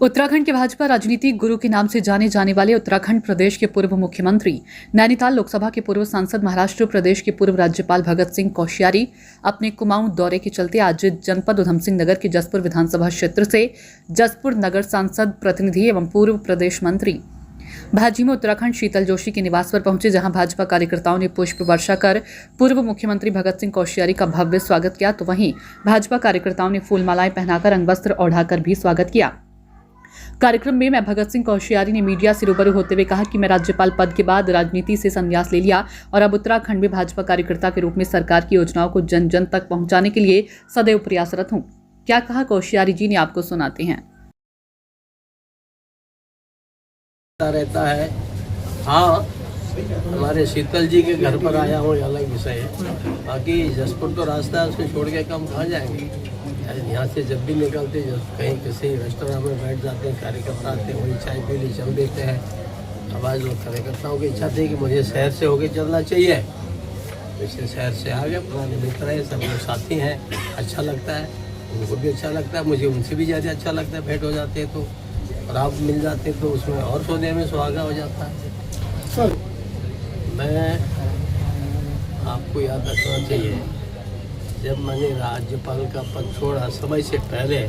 उत्तराखंड के भाजपा राजनीतिक गुरु के नाम से जाने जाने वाले उत्तराखंड प्रदेश के पूर्व मुख्यमंत्री, नैनीताल लोकसभा के पूर्व सांसद, महाराष्ट्र प्रदेश के पूर्व राज्यपाल भगत सिंह कोश्यारी अपने कुमाऊं दौरे के चलते आज जनपद उधम सिंह नगर के जसपुर विधानसभा क्षेत्र से जसपुर नगर सांसद प्रतिनिधि एवं पूर्व प्रदेश मंत्री भाजी में उत्तराखंड शीतल जोशी के निवास पर पहुंचे, जहां भाजपा कार्यकर्ताओं ने पुष्प वर्षा कर पूर्व मुख्यमंत्री भगत सिंह कोश्यारी का भव्य स्वागत किया, तो वहीं भाजपा कार्यकर्ताओं ने फूलमालाएं पहनाकर अंगवस्त्र ओढ़ाकर भी स्वागत किया। कार्यक्रम में मैं भगत सिंह कोश्यारी ने मीडिया से रूबरू होते हुए कहा कि मैं राज्यपाल पद के बाद राजनीति से संन्यास ले लिया और अब उत्तराखंड में भाजपा कार्यकर्ता के रूप में सरकार की योजनाओं को जन जन तक पहुंचाने के लिए सदैव प्रयासरत हूं। क्या कहा कोश्यारी जी ने, आपको सुनाते हैं। रहता है। हाँ, हमारे शीतल जी के घर पर आया हूँ, अलग विषय है। बाकी जसपुर तो रास्ता है, उसको छोड़ के हम कहाँ जाएंगे। यहाँ से जब भी निकलते, जब कहीं किसी रेस्टोरेंट में बैठ जाते हैं, कार्यकर्ता आते हैं, वही चाय पी ली चल देते हैं। अब आज लोग कार्यकर्ताओं की इच्छा थी कि मुझे शहर से होके चलना चाहिए, वैसे शहर से आ गए। पुराने मित्र हैं, सब लोग साथी हैं, अच्छा लगता है, उनको भी अच्छा लगता है, मुझे उनसे भी ज़्यादा अच्छा लगता है। भेंट हो जाते हैं तो, और आप मिल जाते तो उसमें और सोने में सुहागा हो जाता है। सर, मैं आपको याद रखना चाहिए, जब मैंने राज्यपाल का पद छोड़ा समय से पहले,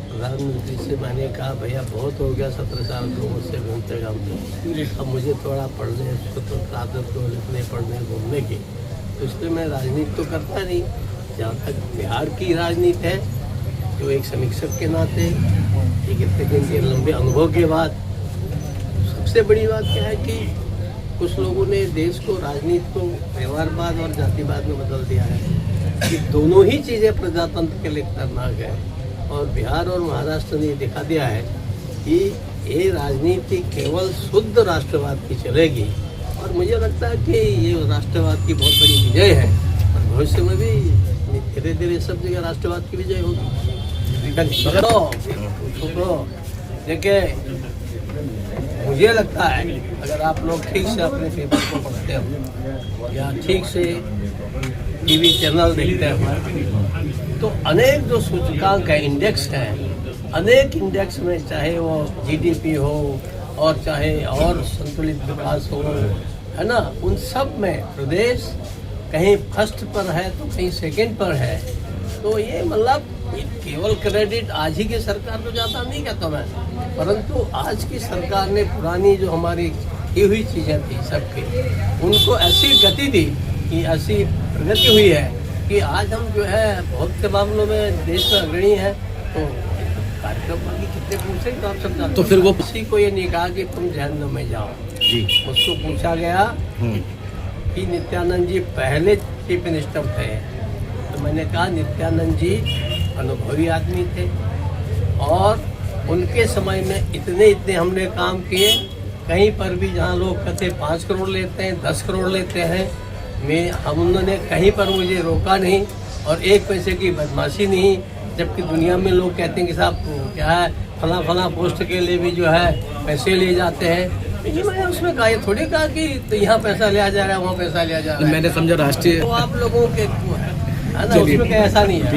प्रधानमंत्री से मैंने कहा भैया बहुत हो गया, 17 साल तो मुझसे घूमते घूमते, अब मुझे थोड़ा पढ़ने, स्वतंत्र आदत को लिखने पढ़ने घूमने की, तो इसलिए मैं राजनीति तो करता नहीं। जहाँ तक बिहार की राजनीति है, जो एक समीक्षक के नाते, एक इतने दिन के लंबे अनुभव के बाद, सबसे बड़ी बात क्या है कि कुछ लोगों ने देश को, राजनीति को व्यवहारवाद और जातिवाद में बदल दिया है कि दोनों ही चीज़ें प्रजातंत्र के लिए खतरनाक है। और बिहार और महाराष्ट्र ने दिखा दिया है कि ये राजनीति केवल शुद्ध राष्ट्रवाद की चलेगी, और मुझे लगता है कि ये राष्ट्रवाद की बहुत बड़ी विजय है, और भविष्य में भी धीरे धीरे सब जगह राष्ट्रवाद की विजय होगी। देखिए, मुझे लगता है अगर आप लोग ठीक से अपने पेपर को पढ़ते हो या ठीक से टीवी चैनल देखते हो, तो अनेक जो सूचकांक है, इंडेक्स हैं, अनेक इंडेक्स में, चाहे वो जीडीपी हो और चाहे और संतुलित विकास हो, है ना, उन सब में प्रदेश कहीं फर्स्ट पर है तो कहीं सेकंड पर है। तो ये मतलब केवल क्रेडिट आज ही की सरकार को जाता नहीं कहता मैं, परंतु आज की सरकार ने पुरानी जो हमारी की हुई चीज़ें थी सबकी, उनको ऐसी गति दी कि ऐसी प्रगति हुई है कि आज हम जो है बहुत से मामलों में देश में अग्रणी है। तो कार्यक्रम की कितने पूछे तो आप सब जानते, तो फिर वो किसी को ये नहीं कहा कि तुम जहन्नम में जाओ जी। उसको पूछा गया कि नित्यानंद जी पहले चीफ मिनिस्टर थे, तो मैंने कहा नित्यानंद जी अनुभवी आदमी थे और उनके समय में इतने हमने काम किए। कहीं पर भी जहाँ लोग कहते 5 करोड़ लेते हैं, 10 करोड़ लेते हैं, उन्होंने कहीं पर मुझे रोका नहीं और 1 पैसे की बदमाशी नहीं। जबकि दुनिया में लोग कहते हैं कि साहब क्या है, फला पोस्ट के लिए भी जो है पैसे लिए जाते हैं, लेकिन मैंने उसमें कहा, ये थोड़ी कहा कि तो यहाँ पैसा लिया जा रहा है, वहाँ पैसा लिया जा रहा है। मैंने समझा राष्ट्रीय, तो आप लोगों के है ना, उसमें ऐसा नहीं है।